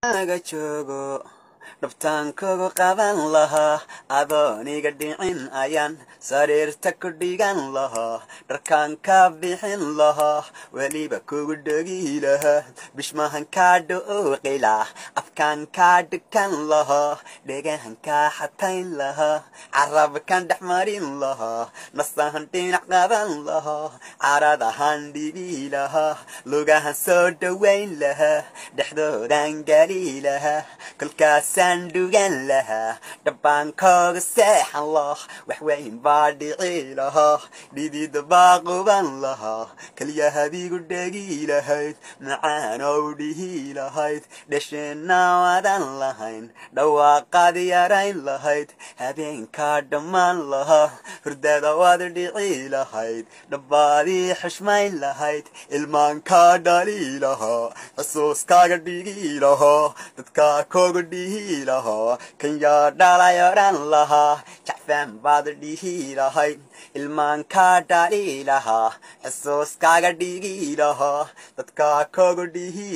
aga joogo dhabtaankagu qaban lahaa adooniga dhicin ayaan sariirta ku dhigan lahaa dharkaan ka bixin lahaa weliba kugu dhegi lahaa bishmahan kaa dhuuqilah afkaan kaa dhukan lahaa dhegahan kaa xatayn lahaa carabkan dhex marin lahaa nasahan dhinac qaban lahaa caradahan dhibi lahaa lugahan soo dhowayn lahaa dhexdoodan geli lahaa kolkaasaan dhugan lahaa dhabbaankooga seexan lah waxweyn baa dhici lahaa dhidida baa quban lahaa kelyahadiigu dhegi lahayd macaanow dhihi lahayd dhasheenna wadan lahayn dhawaaqaad yarayn lahayd habeenkaa dhammaan lahaa hurdada waad dhici lahayd dhabbaadii xushmayn lahayd ilmaankaa dhali lahaa xusuuskaaga dhigi lahaa dadkaa kooga dhihi lahaa kan yaa dhalay odhan lahaa jacfaan baad dhihi lahayd ilmaankaa dhali lahaa xusuuskaaga dhigi lahaa dadkaa kooga dhihi